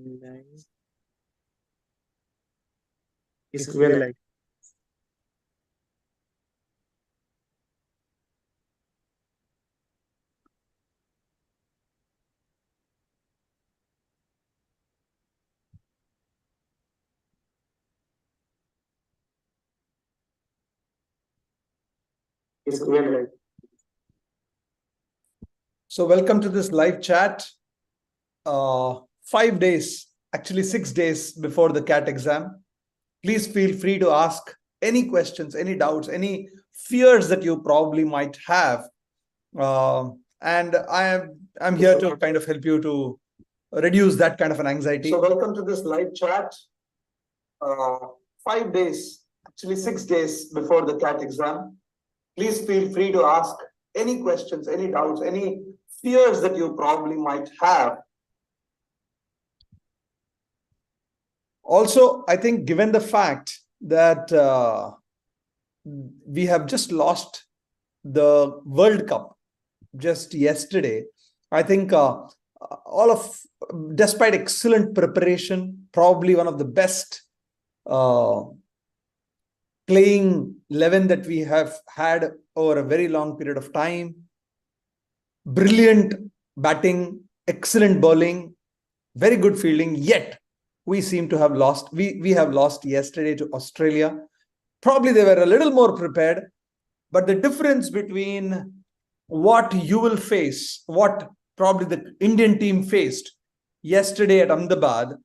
नहीं इसको लाइक इसको like. So welcome to this live chat. 5 days, actually 6 days before the CAT exam. Please feel free to ask any questions, any doubts, any fears that you probably might have. And I'm here to kind of help you to reduce that kind of an anxiety. So welcome to this live chat. 5 days, actually 6 days before the CAT exam. Please feel free to ask any questions, any doubts, any fears that you probably might have. Also, I think given the fact that we have just lost the World Cup just yesterday, I think despite excellent preparation, probably one of the best playing 11 that we have had over a very long period of time, brilliant batting, excellent bowling, very good fielding, yet we seem to have lost. We have lost yesterday to Australia. Probably they were a little more prepared, but the difference between what you will face, what probably the Indian team faced yesterday at Ahmedabad,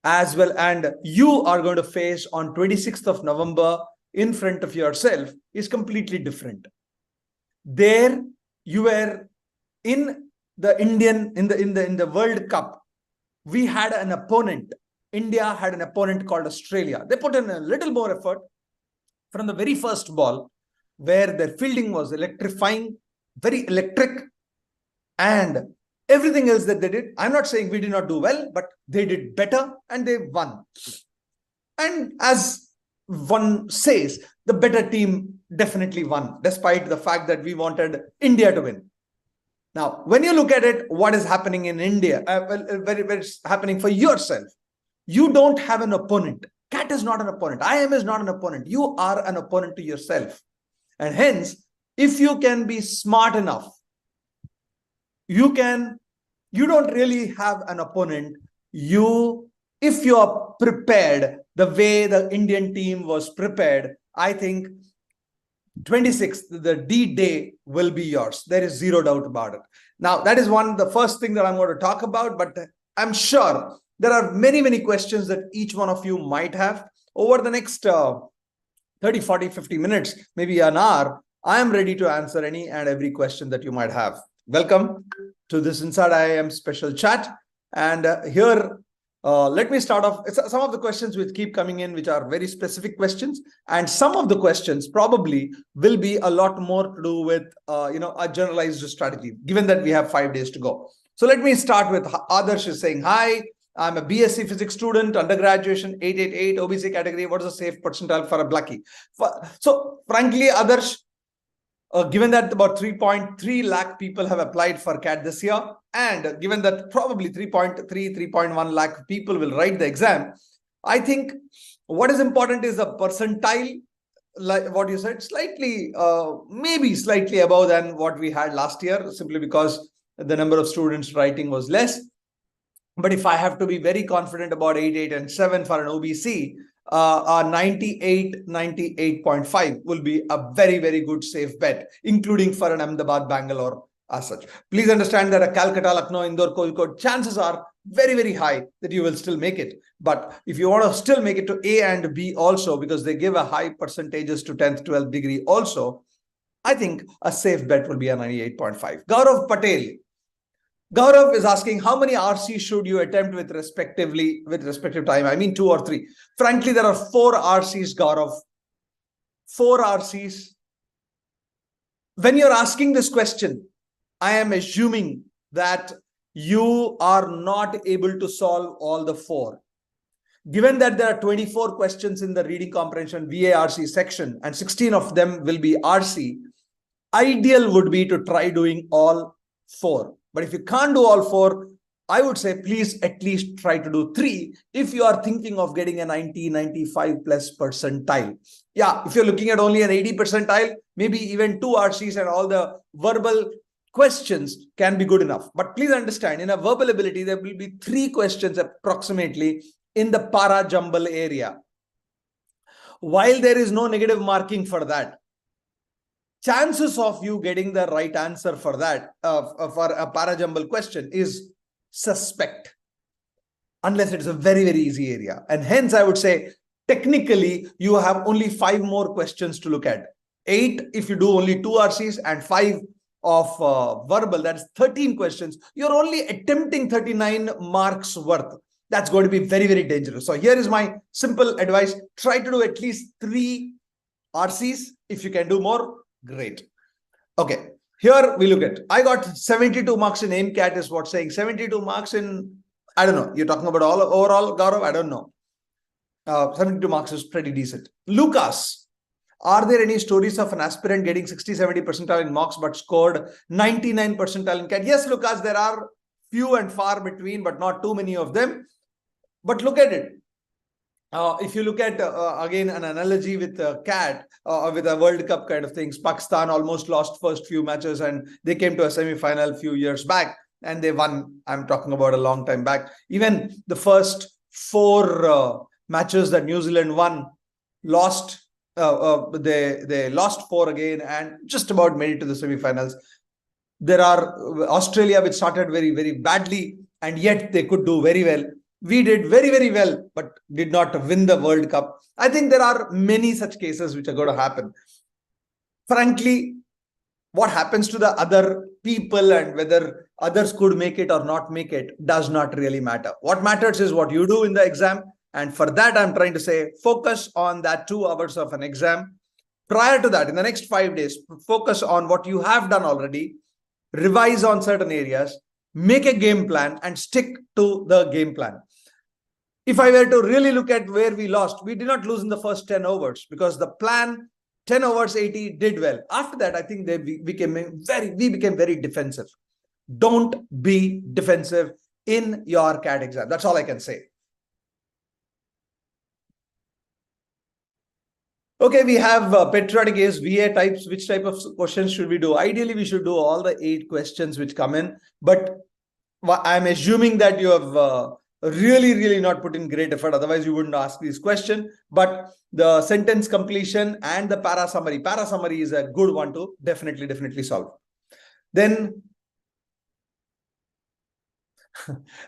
as well, and you are going to face on 26th of November in front of yourself, is completely different. There you were in the World Cup. We had an opponent. India had an opponent called Australia. They put in a little more effort from the very first ball, where their fielding was electrifying, very electric, and everything else that they did. I'm not saying we did not do well, but they did better and they won. And as one says, the better team definitely won, despite the fact that we wanted India to win. Now, when you look at it, what is happening in India, very happening for yourself. You don't have an opponent. CAT is not an opponent. IIM is not an opponent. You are an opponent to yourself. And hence, if you can be smart enough, you don't really have an opponent. If you are prepared the way the Indian team was prepared, I think 26th, the D-Day will be yours. There is zero doubt about it. Now, that is the first thing that I'm going to talk about, but I'm sure there are many, many questions that each one of you might have. Over the next 30, 40, 50 minutes, maybe an hour, I am ready to answer any and every question that you might have. Welcome to this InsideIIM special chat. And here, let me start off. Some of the questions which keep coming in, which are very specific questions. And some of the questions probably will be a lot more to do with, a generalized strategy, given that we have 5 days to go. So let me start with Adarsh is saying, hi, I'm a BSc physics student, undergraduation, 888, OBC category. What is a safe percentile for a blackie? So frankly, Adarsh, given that about 3.3 lakh people have applied for CAT this year, and given that probably 3.1 lakh people will write the exam, I think what is important is the percentile, like what you said, slightly, maybe slightly above than what we had last year, simply because the number of students writing was less. But if I have to be very confident about 8, 8, and 7 for an OBC, 98.5 will be a very, very good safe bet, including for an Ahmedabad, Bangalore as such. Please understand that a Calcutta, Lucknow, Indore, Kozhikode, chances are very, very high that you will still make it. But if you want to still make it to A and B also, because they give a high percentages to 10th, 12th degree also, I think a safe bet will be a 98.5. Gaurav Patel. Gaurav is asking, how many RCs should you attempt with respective time? I mean, 2 or 3. Frankly, there are 4 RCs, Gaurav. 4 RCs. When you're asking this question, I am assuming that you are not able to solve all the 4. Given that there are 24 questions in the reading comprehension VARC section and 16 of them will be RC, ideal would be to try doing all 4. But if you can't do all 4, I would say please at least try to do 3 if you are thinking of getting a 90, 95 plus percentile. Yeah, if you're looking at only an 80 percentile, maybe even 2 RCs and all the verbal questions can be good enough. But please understand, in a verbal ability, there will be 3 questions approximately in the para jumble area. While there is no negative marking for that, chances of you getting the right answer for that, for a para jumble question is suspect, unless it's a very, very easy area. And hence, I would say, technically, you have only 5 more questions to look at. 8 if you do only 2 RCs and 5 of verbal, that's 13 questions. You're only attempting 39 marks worth. That's going to be very, very dangerous. So here is my simple advice. Try to do at least 3 RCs. If you can do more, great. Okay. Here we look at, I got 72 marks in MCAT is what saying. 72 marks in, I don't know. You're talking about all overall, Gaurav? I don't know. 72 marks is pretty decent. Lucas, are there any stories of an aspirant getting 60, 70 percentile in marks but scored 99 percentile in CAT? Yes, Lucas, there are few and far between, but not too many of them. But look at it. If you look at, again, an analogy with CAT, with a World Cup kind of things, Pakistan almost lost first few matches and they came to a semi-final few years back and they won. I'm talking about a long time back. Even the first 4 matches that New Zealand won, lost. They lost 4 again and just about made it to the semi-finals. There are Australia, which started very, very badly and yet they could do very well. We did very, very well, but did not win the World Cup. I think there are many such cases which are going to happen. Frankly, what happens to the other people and whether others could make it or not make it does not really matter. What matters is what you do in the exam. And for that, I'm trying to say, focus on that 2 hours of an exam. Prior to that, in the next 5 days, focus on what you have done already, revise on certain areas, make a game plan and stick to the game plan. If I were to really look at where we lost, we did not lose in the first 10 overs because the plan, 10 overs, 80 did well. After that, I think we became very defensive. Don't be defensive in your CAT exam. That's all I can say. Okay, we have patriotic case, VA types. Which type of questions should we do? Ideally, we should do all the 8 questions which come in. But I'm assuming that you have really not put in great effort. Otherwise, you wouldn't ask this question. But the sentence completion and the para summary. Para summary is a good one to definitely solve. Then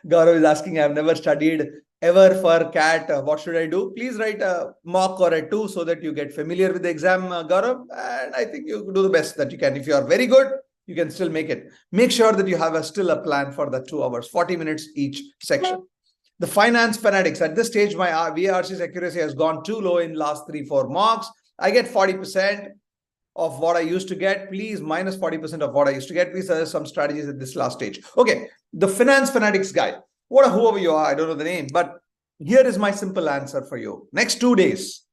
Gaurav is asking, I've never studied ever for CAT. What should I do? Please write a mock or a 2 so that you get familiar with the exam, Gaurav. And I think you do the best that you can. If you are very good, you can still make it. Make sure that you have still a plan for the 2 hours, 40 minutes each section. The finance fanatics. At this stage, my VARC's accuracy has gone too low in last 3-4 mocks. I get 40% of what I used to get. Please, minus 40% of what I used to get. Please suggest some strategies at this last stage. Okay, the finance fanatics guy. Whoever you are, I don't know the name, but here is my simple answer for you. Next 2 days,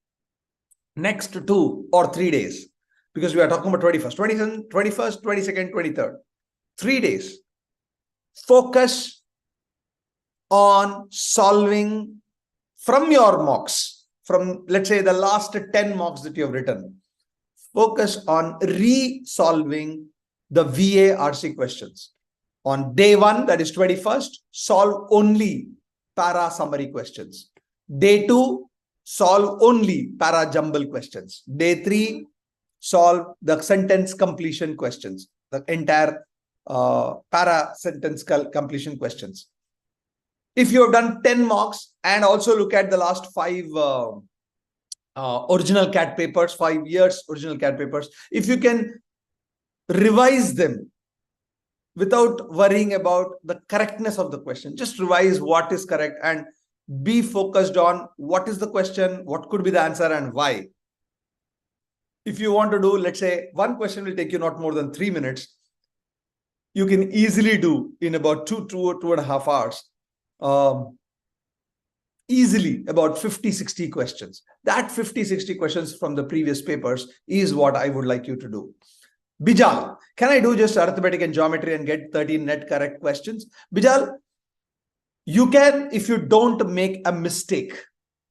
next 2 or 3 days, because we are talking about 21st, 22nd, 23rd, 3 days. Focus on solving from your mocks, from let's say the last 10 mocks that you have written. Focus on re-solving the VARC questions. On day 1, that is 21st, solve only para summary questions. Day 2, solve only para jumble questions. Day 3, solve the sentence completion questions, the entire para sentence completion questions. If you have done 10 mocks and also look at the last 5 original CAT papers, 5 years original CAT papers, if you can revise them without worrying about the correctness of the question, just revise what is correct and be focused on what is the question, what could be the answer and why. If you want to do, let's say, one question will take you not more than 3 minutes, you can easily do in about 2.5 hours. Easily about 50-60 questions. That 50-60 questions from the previous papers is what I would like you to do. Bijal, can I do just arithmetic and geometry and get 13 net correct questions? Bijal, You can, if you don't make a mistake,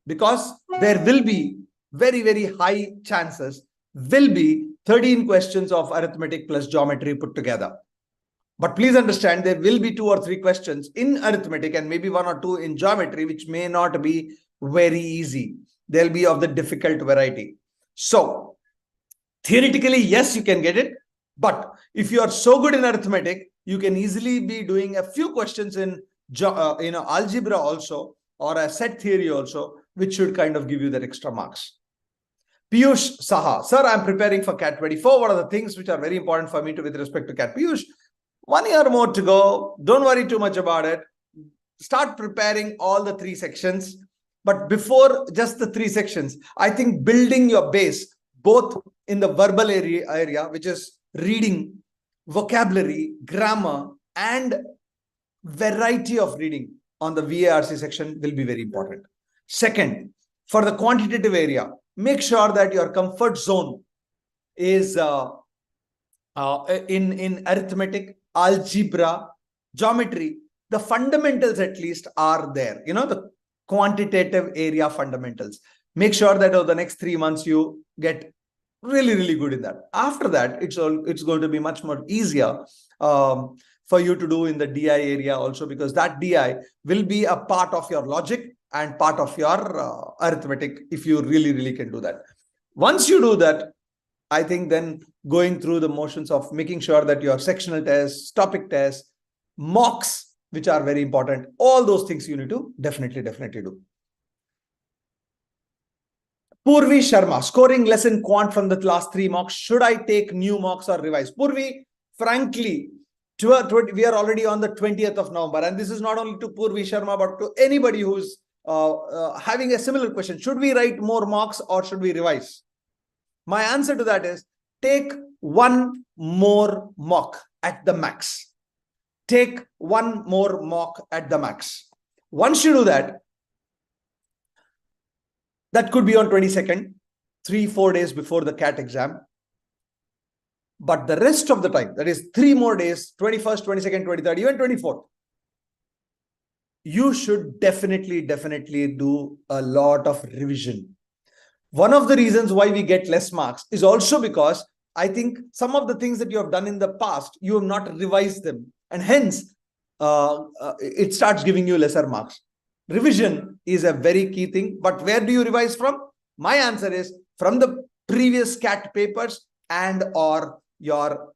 because there will be very, very high chances, will be 13 questions of arithmetic plus geometry put together. But please understand, there will be 2 or 3 questions in arithmetic and maybe 1 or 2 in geometry, which may not be very easy. They'll be of the difficult variety. So theoretically, yes, you can get it. But if you are so good in arithmetic, you can easily be doing a few questions in algebra also, or a set theory also, which should kind of give you that extra marks. Piyush Saha, sir, I'm preparing for CAT 24. What are the things which are very important for me with respect to CAT? Piyush, 1 year more to go. Don't worry too much about it. Start preparing all the 3 sections. But before just the 3 sections, I think building your base, both in the verbal area, which is reading, vocabulary, grammar, and variety of reading on the VARC section will be very important. Second, for the quantitative area, make sure that your comfort zone is in arithmetic, algebra, geometry. The fundamentals at least are there. The quantitative area fundamentals. Make sure that over the next 3 months you get really, really good in that. After that, it's going to be much more easier for you to do in the DI area also, because that DI will be a part of your logic and part of your arithmetic, if you really, really can do that. Once you do that, I think then going through the motions of making sure that your sectional tests, topic tests, mocks, which are very important, all those things you need to definitely do. Purvi Sharma, scoring less in quant from the last 3 mocks. Should I take new mocks or revise? Purvi, frankly, we are already on the 20th of November. And this is not only to Purvi Sharma, but to anybody who's having a similar question. Should we write more mocks or should we revise? My answer to that is take 1 more mock at the max. Take 1 more mock at the max. Once you do that, that could be on 22nd, 3-4 days before the CAT exam. But the rest of the time, that is 3 more days, 21st, 22nd, 23rd, even 24th, you should definitely do a lot of revision. One of the reasons why we get less marks is also because I think some of the things that you have done in the past, you have not revised them. And hence, it starts giving you lesser marks. Revision is a very key thing. But where do you revise from? My answer is from the previous CAT papers and or your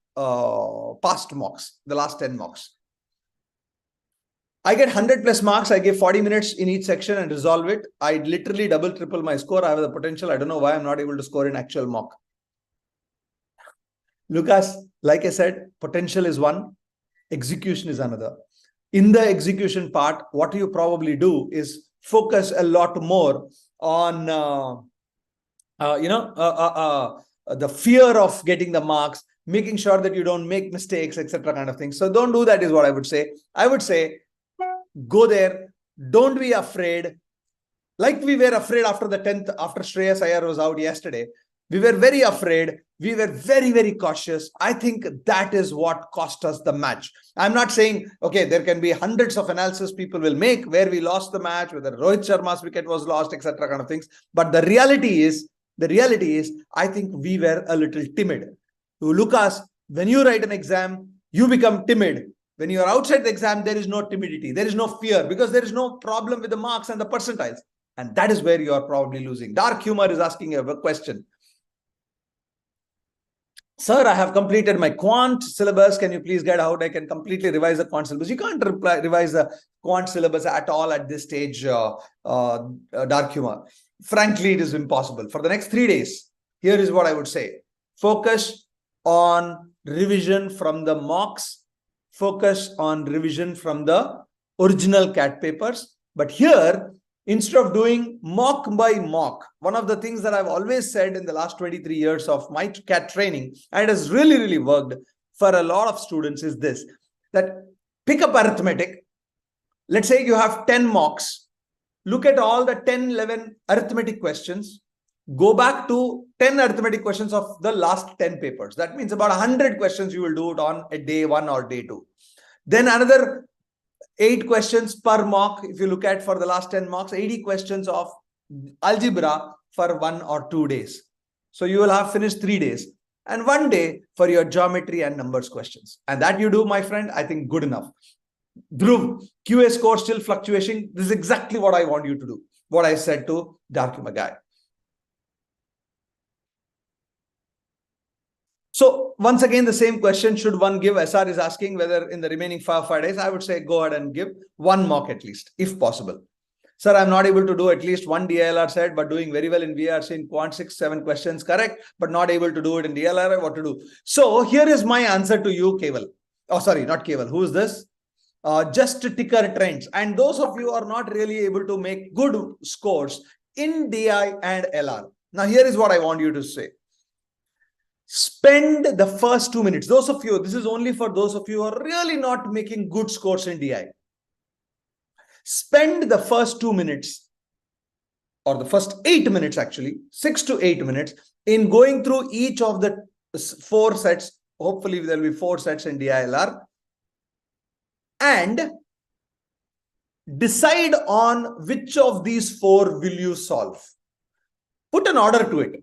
past mocks, the last 10 mocks. I get 100 plus marks. I give 40 minutes in each section and resolve it. I literally double, triple my score. I have the potential. I don't know why I'm not able to score in actual mock. Lucas, like I said, potential is one, execution is another. In the execution part, what you probably do is focus a lot more on, the fear of getting the marks, making sure that you don't make mistakes, etc. kind of things. So don't do that is what I would say. I would say, go there. Don't be afraid. Like we were afraid after the 10th, after Shreyas Iyer was out yesterday. We were very afraid. We were very, very cautious. I think that is what cost us the match. I'm not saying, okay, there can be hundreds of analysis people will make where we lost the match, whether Rohit Sharma's wicket was lost, etc. kind of things. But the reality is, I think we were a little timid. Lucas, when you write an exam, you become timid. When you are outside the exam, there is no timidity. There is no fear because there is no problem with the marks and the percentiles. And that is where you are probably losing. Dark Humor is asking a question. Sir, I have completed my quant syllabus. Can you please get out? I can completely revise the quant syllabus. You can't revise the quant syllabus at all at this stage, Dark Humor. Frankly, it is impossible. For the next 3 days, here is what I would say. Focus on revision from the mocks. Focus on revision from the original CAT papers. But here, instead of doing mock by mock, one of the things that I've always said in the last 23 years of my CAT training, and it has really, really worked for a lot of students, is this, that pick up arithmetic. Let's say you have 10 mocks. Look at all the 10, 11 arithmetic questions. Go back to 10 arithmetic questions of the last 10 papers. That means about 100 questions you will do it on a day 1 or day 2. Then another 8 questions per mock. If you look at for the last 10 mocks, 80 questions of algebra for 1 or 2 days. So you will have finished 3 days and 1 day for your geometry and numbers questions. And that you do, my friend, I think good enough. Dhruv, QA score still fluctuating. This is exactly what I want you to do. What I said to Darkuma guy. So once again, the same question, should one give? SR is asking whether in the remaining 5 days, I would say go ahead and give 1 mock at least, if possible. Sir, I'm not able to do at least 1 DILR set, but doing very well in VRC in Quant 6, 7 questions correct, but not able to do it in DILR. What to do? So here is my answer to you, Keval. Oh, sorry, not Keval. Who is this? Just ticker trends. And those of you are not really able to make good scores in DI and LR. Now, here is what I want you to say. Spend the first 2 minutes. Those of you, this is only for those of you who are really not making good scores in DI. Spend the first 2 minutes or the first 8 minutes, actually 6 to 8 minutes in going through each of the 4 sets. Hopefully there will be 4 sets in DILR, and decide on which of these 4 will you solve. Put an order to it.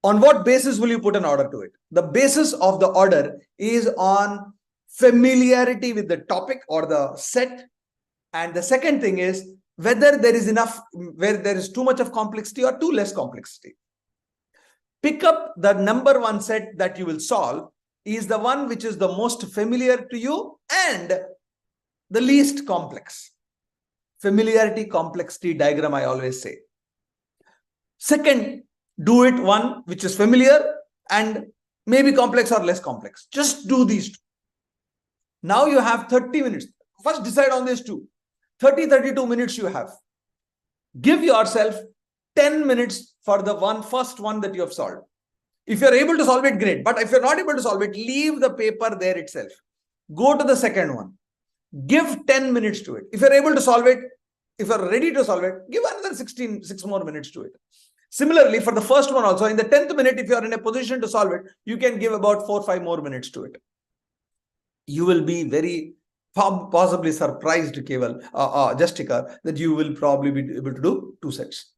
On what basis will you put an order to it? The basis of the order is on familiarity with the topic or the set. And the second thing is whether there is enough, where there is too much of complexity or too less complexity. Pick up the number 1 set that you will solve is the one which is the most familiar to you and the least complex. Familiarity, complexity diagram, I always say. Second, do it one which is familiar and maybe complex or less complex. Just do these 2. Now you have 30 minutes. First decide on these 2. 32 minutes you have. Give yourself 10 minutes for the first one that you have solved. If you're able to solve it, great. But if you're not able to solve it, leave the paper there itself. Go to the second one. Give 10 minutes to it. If you're able to solve it, if you're ready to solve it, give another 6 more minutes to it. Similarly, for the first one also, in the 10th minute, if you are in a position to solve it, you can give about 4 or 5 more minutes to it. You will be very possibly surprised, Keval, Justika, that you will probably be able to do 2 sets.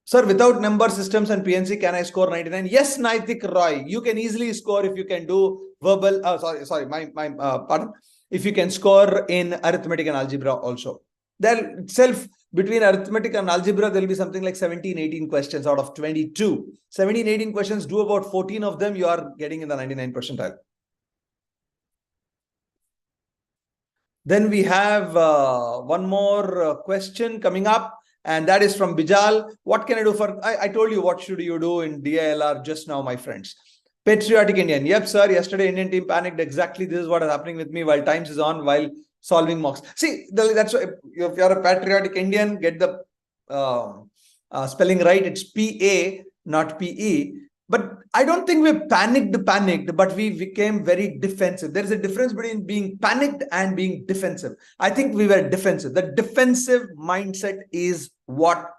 Sir, without number systems and PNC, can I score 99? Yes, Naitik Roy, you can easily score if you can do verbal, pardon. If you can score in arithmetic and algebra also. There itself, between arithmetic and algebra, there will be something like 17, 18 questions out of 22. 17, 18 questions, do about 14 of them, you are getting in the 99 percentile. Then we have one more question coming up, and that is from Bijal. What can I do for, I told you what should you do in DILR just now, my friends. Patriotic Indian. Yep, sir. Yesterday, Indian team panicked. Exactly this is what is happening with me while Times is on, while solving mocks. See, that's why if you're a patriotic Indian, get the spelling right. It's PA, not PE. But I don't think we panicked, but we became very defensive. There's a difference between being panicked and being defensive. I think we were defensive. The defensive mindset is what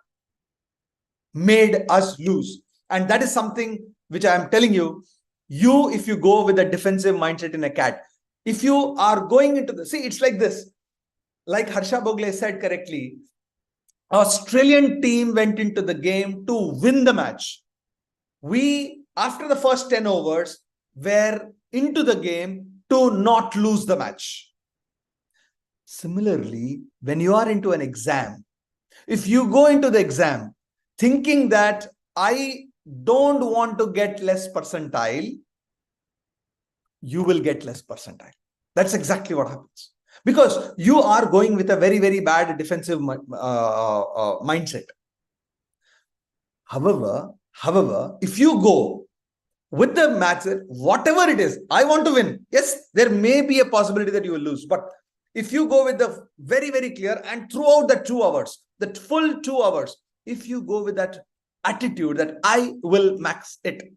made us lose. And that is something which I am telling you, if you go with a defensive mindset in a CAT, if you are going into the, see, it's like this, like Harsha Bogle said correctly, Australian team went into the game to win the match. We, after the first 10 overs, were into the game to not lose the match. Similarly, when you are into an exam, if you go into the exam thinking that I don't want to get less percentile, you will get less percentile. That's exactly what happens. Because you are going with a very, very bad defensive mindset. However, if you go with the match, whatever it is, I want to win. Yes, there may be a possibility that you will lose. But if you go with the very, very clear, and throughout the 2 hours, the full 2 hours, if you go with that attitude that I will max it,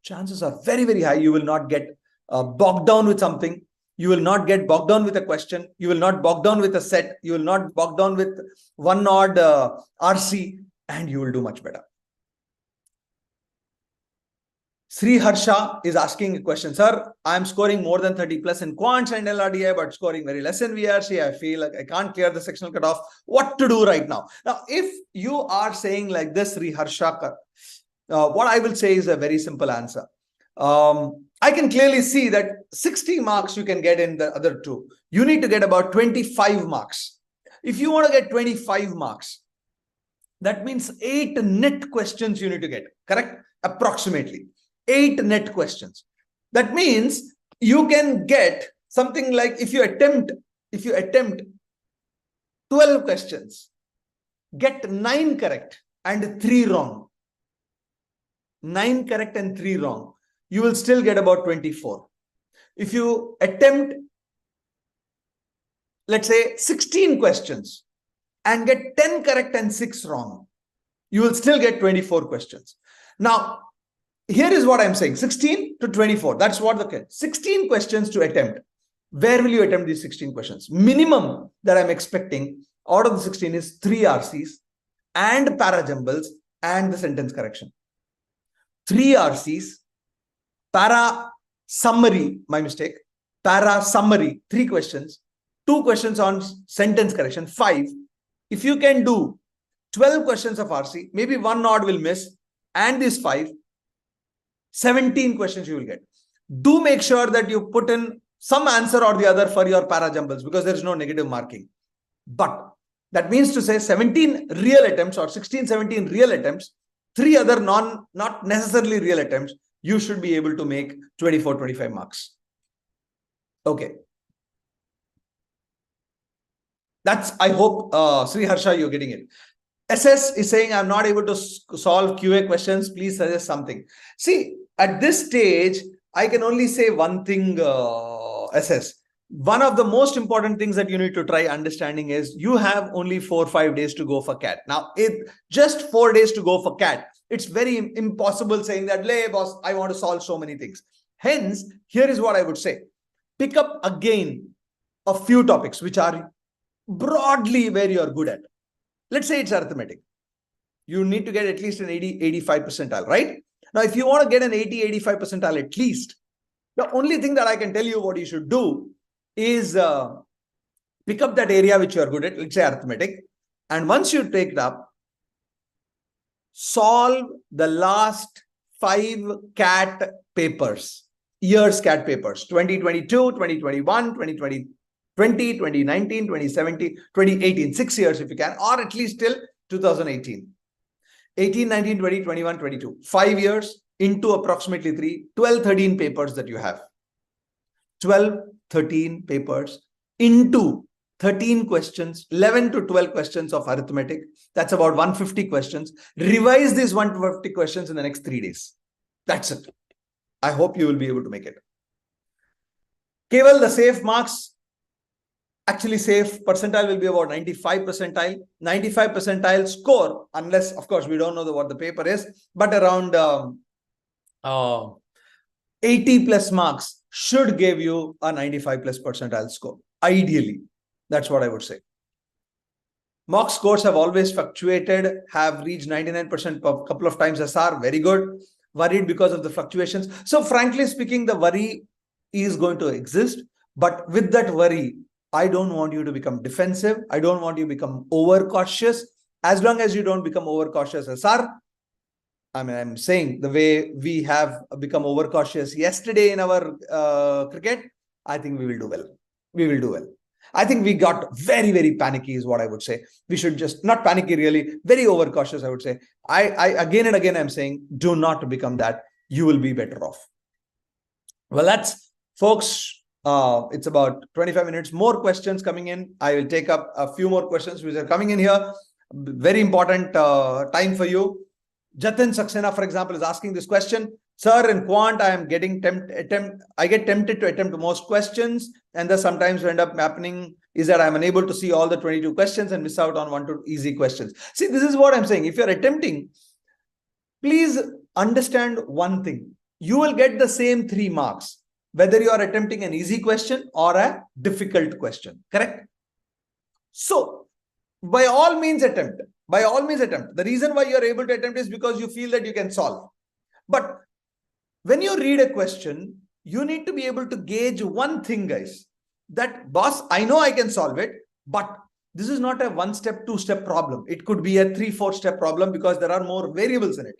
chances are very, very high you will not get bogged down with something. You will not get bogged down with a question. You will not bog down with a set. You will not bog down with one odd RC, and you will do much better. Sri Harsha is asking a question. Sir, I'm scoring more than 30 plus in quants and LRDI, but scoring very less in VRC. I feel like I can't clear the sectional cutoff. What to do right now? Now, if you are saying like this, Sri Harsha, what I will say is a very simple answer. I can clearly see that 60 marks you can get in the other two. You need to get about 25 marks. If you want to get 25 marks, that means 8 net questions you need to get, correct? Approximately 8 net questions. That means you can get something like, if you attempt 12 questions, get 9 correct and 3 wrong. 9 correct and 3 wrong. You will still get about 24. If you attempt, let's say 16 questions and get 10 correct and 6 wrong, you will still get 24 questions. Now, here is what I'm saying, 16 to 24. That's what the case. 16 questions to attempt. Where will you attempt these 16 questions? Minimum that I'm expecting out of the 16 is 3 RCs and parajumbles and the sentence correction. 3 RCs, para summary, my mistake, para summary, 3 questions, 2 questions on sentence correction, 5. If you can do 12 questions of RC, maybe 1 odd will miss, and these 5, 17 questions you will get. Do make sure that you put in some answer or the other for your parajumbles, because there is no negative marking. But that means to say 17 real attempts or 16, 17 real attempts, 3 other not necessarily real attempts, you should be able to make 24, 25 marks. Okay. That's, I hope, Sri Harsha, you're getting it. SS is saying, I'm not able to solve QA questions. Please suggest something. See, at this stage, I can only say one thing, SS. One of the most important things that you need to try understanding is you have only 4 or 5 days to go for CAT. Now, just 4 days to go for CAT. It's very impossible saying that, "Lay, boss, I want to solve so many things." Hence, here is what I would say. Pick up again a few topics which are broadly where you are good at. Let's say it's arithmetic. You need to get at least an 80-85 percentile, right? Now, if you want to get an 80-85 percentile at least, the only thing that I can tell you what you should do is pick up that area which you are good at, let's say arithmetic. And once you take it up, solve the last 5 CAT papers, years CAT papers, 2022, 2021, 2020, 2019, 2017, 2018, 6 years if you can, or at least till 2018. 18, 19, 20, 21, 22. 5 years into approximately 3, 12, 13 papers that you have. 12, 13 papers into 13 questions, 11 to 12 questions of arithmetic. That's about 150 questions. Revise these 150 questions in the next 3 days. That's it. I hope you will be able to make it. Keval, the safe marks, actually safe percentile will be about 95 percentile. 95 percentile score, unless, of course, we don't know what the paper is, but around 80 plus marks should give you a 95 plus percentile score. Ideally, that's what I would say. Mock scores have always fluctuated, have reached 99% a couple of times SR. Very good. Worried because of the fluctuations. So frankly speaking, the worry is going to exist. But with that worry, I don't want you to become defensive. I don't want you to become overcautious. As long as you don't become overcautious SR, I mean, I'm saying the way we have become overcautious yesterday in our cricket, I think we will do well. We will do well. I think we got very, very panicky is what I would say. We should just, not panicky really, very overcautious, I would say. I again and again, I'm saying, do not become that. You will be better off. Well, that's, folks, it's about 25 minutes. More questions coming in. I will take up a few more questions which are coming in here. Very important time for you. Jatin Saxena, for example, is asking this question. Sir, in Quant, I am getting I get tempted to attempt most questions, and thus sometimes what end up happening is that I'm unable to see all the 22 questions and miss out on 1 to easy questions. See, this is what I'm saying. If you're attempting, please understand one thing. You will get the same 3 marks, whether you are attempting an easy question or a difficult question, correct? So, by all means attempt. By all means attempt. The reason why you are able to attempt is because you feel that you can solve. But When you read a question, you need to be able to gauge one thing, guys, that boss, I know I can solve it, but this is not a one-step, two-step problem. It could be a 3-4 step problem because there are more variables in it.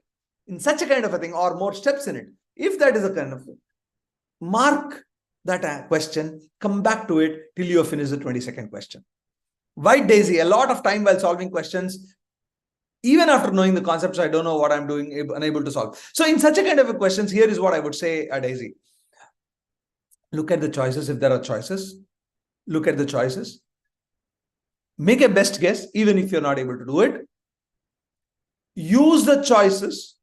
In such a kind of a thing, or more steps in it. If that is a kind of thing, mark that question, come back to it till you finish the 22nd question. White Daisy, a lot of time while solving questions, even after knowing the concepts, I don't know what I'm doing, unable to solve. So in such a kind of a questions, here is what I would say, Daisy. Look at the choices if there are choices. Look at the choices. Make a best guess, even if you're not able to do it. Use the choices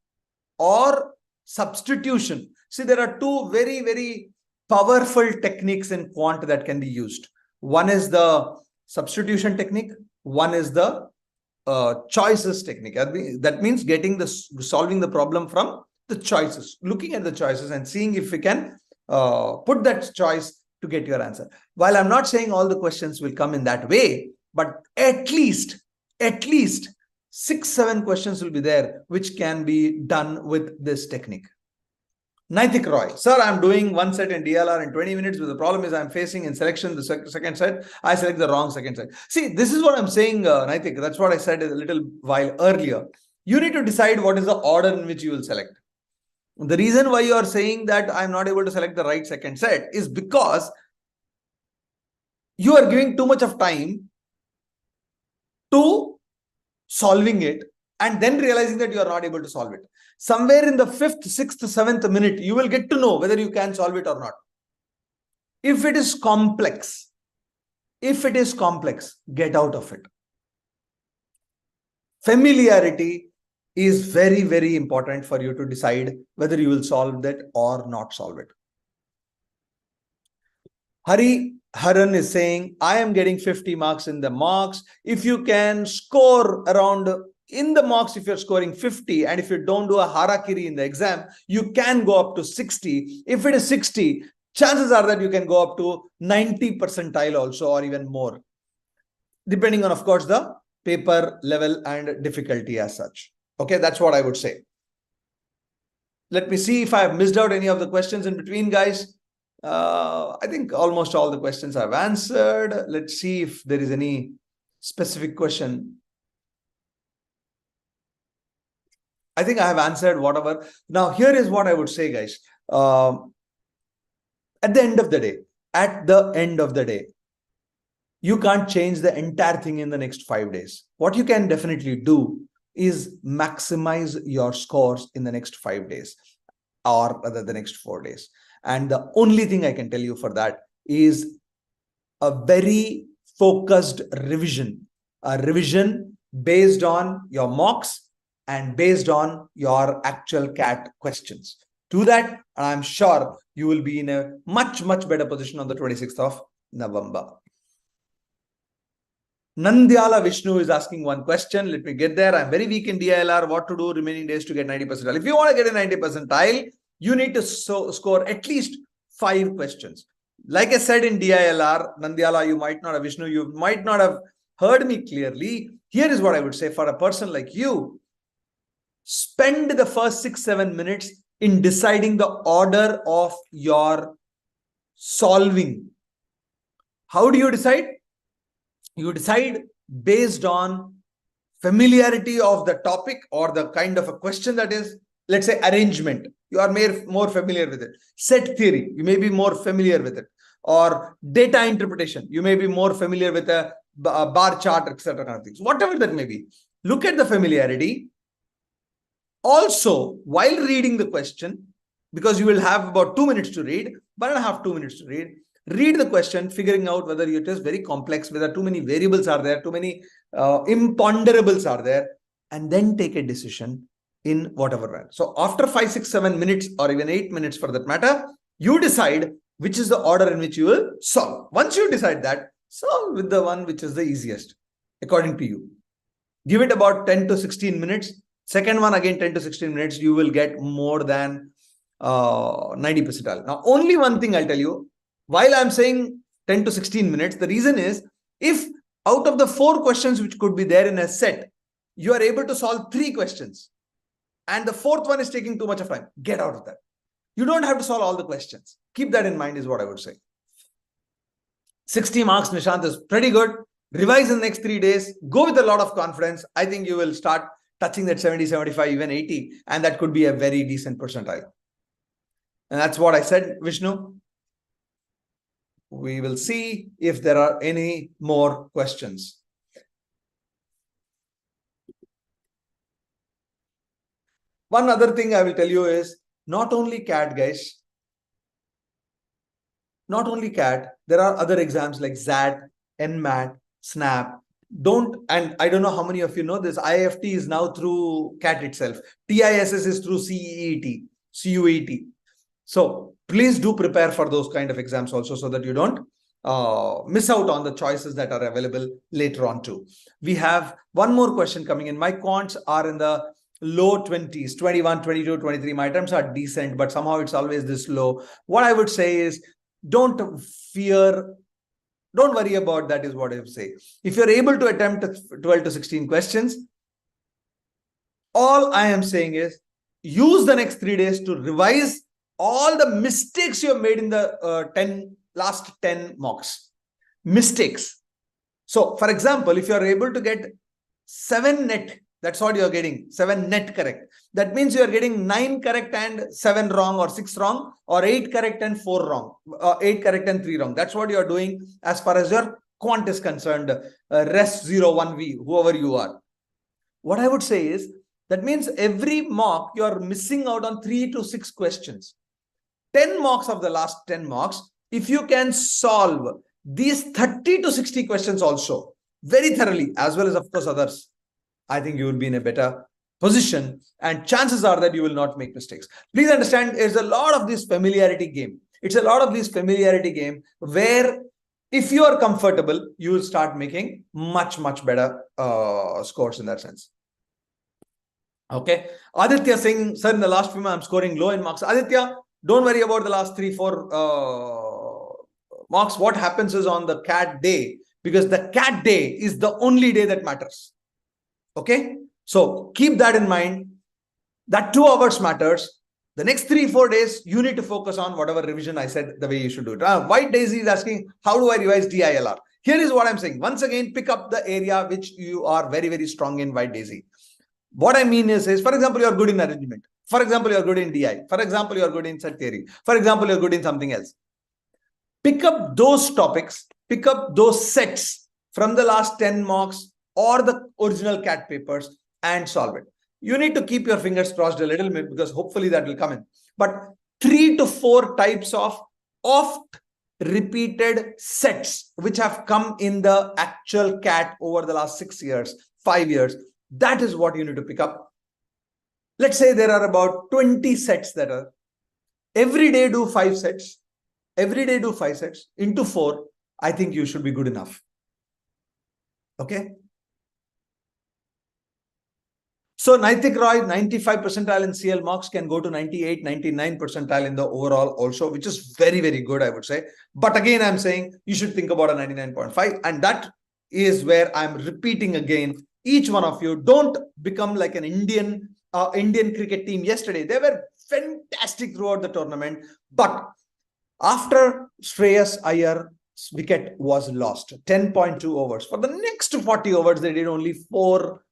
or substitution. See, there are two very, very powerful techniques in quant that can be used. One is the substitution technique. One is the choices technique. That means solving the problem from the choices, looking at the choices and seeing if we can put that choice to get your answer. While I'm not saying all the questions will come in that way, but at least 6-7 questions will be there which can be done with this technique. Naitik Roy, sir, I'm doing one set in DILR in 20 minutes, but the problem is I'm facing in selection the second set. I select the wrong second set. See, this is what I'm saying, Naitik. That's what I said a little while earlier. You need to decide what is the order in which you will select. The reason why you are saying that I'm not able to select the right second set is because you are giving too much of time to solving it and then realizing that you are not able to solve it. Somewhere in the 5th, 6th, 7th minute, you will get to know whether you can solve it or not. If it is complex, get out of it. Familiarity is very, very important for you to decide whether you will solve that or not solve it. Haran is saying, I am getting 50 marks in the mocks. If you can score around in the mocks, if you're scoring 50, and if you don't do a harakiri in the exam, you can go up to 60. If it is 60, chances are that you can go up to 90 percentile also, or even more, depending on, of course, the paper level and difficulty as such. Okay, that's what I would say. Let me see if I have missed out any of the questions in between, guys. I think almost all the questions I've answered. Let's see if there is any specific question. I think I have answered whatever. Now, here is what I would say, guys. At the end of the day, you can't change the entire thing in the next 5 days. What you can definitely do is maximize your scores in the next 5 days, or rather the next 4 days. And the only thing I can tell you for that is a very focused revision, a revision based on your mocks and based on your actual CAT questions. Do that, and I'm sure you will be in a much, much better position on the 26th of November. Nandyala Vishnu is asking one question. Let me get there. I'm very weak in DILR. What to do remaining days to get 90 percentile? If you want to get a 90 percentile, you need to score at least 5 questions. Like I said in DILR, Nandyala, you might not have, Vishnu, you might not have heard me clearly. Here is what I would say for a person like you. Spend the first 6-7 minutes in deciding the order of your solving. How do you decide? You decide based on familiarity of the topic or the kind of a question that is, let's say, arrangement. You are more familiar with it. Set theory, you may be more familiar with it. Or data interpretation, you may be more familiar with a bar chart, etc. kind of things. Whatever that may be. Look at the familiarity. Also, while reading the question, because you will have about 2 minutes to read, 1.5 2 minutes to read the question, figuring out whether it is very complex, whether too many variables are there, too many imponderables are there, and then take a decision in whatever way. So after 5, 6, 7 minutes, or even 8 minutes for that matter, you decide which is the order in which you will solve. Once you decide that, solve with the one which is the easiest, according to you. Give it about 10 to 16 minutes. Second one, again, 10 to 16 minutes, you will get more than 90 percentile. Now, only one thing I'll tell you, while I'm saying 10 to 16 minutes, the reason is, if out of the 4 questions which could be there in a set, you are able to solve 3 questions, and the 4th one is taking too much of time, get out of that. You don't have to solve all the questions. Keep that in mind is what I would say. 60 marks, Nishant, is pretty good. Revise in the next 3 days. Go with a lot of confidence. I think you will start touching that 70, 75, even 80. And that could be a very decent percentile. And that's what I said, Vishnu. We will see if there are any more questions. One other thing I will tell you is not only CAT, guys. Not only CAT, there are other exams like XAT, NMAT, SNAP. And I don't know how many of you know this, IFT is now through CAT itself. TISS is through CEET, CUET. So please do prepare for those kind of exams also so that you don't miss out on the choices that are available later on too. We have one more question coming in. My quants are in the low 20s, 21, 22, 23. My attempts are decent, but somehow it's always this low. What I would say is, don't fear, don't worry about that is what I would say. If you're able to attempt 12 to 16 questions, all I am saying is use the next 3 days to revise all the mistakes you have made in the last 10 mocks. Mistakes. So for example, if you're able to get 7 net, that's what you're getting, 7 net correct. That means you're getting 9 correct and 7 wrong, or 6 wrong, or 8 correct and 4 wrong, 8 correct and 3 wrong. That's what you're doing as far as your quant is concerned, rest 0, 1V, whoever you are. What I would say is, that means every mock, you're missing out on 3 to 6 questions. 10 mocks of the last 10 mocks, if you can solve these 30 to 60 questions also very thoroughly, as well as of course others, I think you will be in a better position, and chances are that you will not make mistakes. Please understand, there's a lot of this familiarity game. It's a lot of this familiarity game where if you are comfortable, you will start making much, much better scores in that sense. Okay. Aditya saying, sir, in the last few months, I'm scoring low in marks. Aditya, don't worry about the last 3-4 marks. What happens is on the CAT day, because the CAT day is the only day that matters. Okay. So keep that in mind. That 2 hours matters. The next 3-4 days, you need to focus on whatever revision I said the way you should do it. White Daisy is asking, how do I revise DILR? Here is what I'm saying. Once again, pick up the area which you are very, very strong in, White Daisy. What I mean is, for example, you're good in arrangement. For example, you're good in DI. For example, you're good in set theory. For example, you're good in something else. Pick up those topics, pick up those sets from the last 10 mocks or the original CAT papers and solve it. You need to keep your fingers crossed a little bit because hopefully that will come in. But 3 to 4 types of oft repeated sets which have come in the actual CAT over the last 6 years, 5 years. That is what you need to pick up. Let's say there are about 20 sets that are every day do 5 sets. Every day do 5 sets into 4. I think you should be good enough. Okay. So Naitik Roy, 95 percentile in CL marks can go to 98, 99 percentile in the overall also, which is very, very good, I would say. But again, I'm saying you should think about a 99.5. And that is where I'm repeating again, each one of you, don't become like an Indian cricket team yesterday. They were fantastic throughout the tournament. But after Shreyas Iyer's wicket was lost, 10.2 overs. For the next 40 overs, they did only 4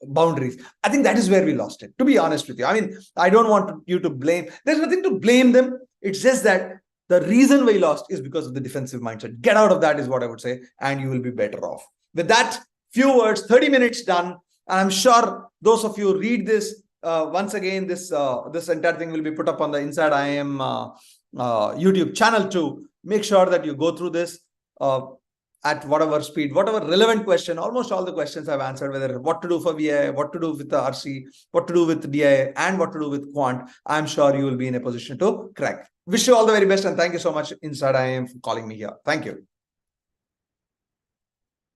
boundaries. I think that is where we lost it, to be honest with you. I mean, I don't want you to blame. There's nothing to blame them. It's just that the reason we lost is because of the defensive mindset. Get out of that is what I would say, and you will be better off. With that, few words, 30 minutes done. And I'm sure those of you read this, once again, this entire thing will be put up on the InsideIIM YouTube channel too. Make sure that you go through this at whatever speed, whatever relevant question. Almost all the questions I've answered, whether what to do for VI, what to do with the RC, what to do with DI, and what to do with Quant. I'm sure you will be in a position to crack. Wish you all the very best, and thank you so much, InsideIIM, for calling me here. Thank you.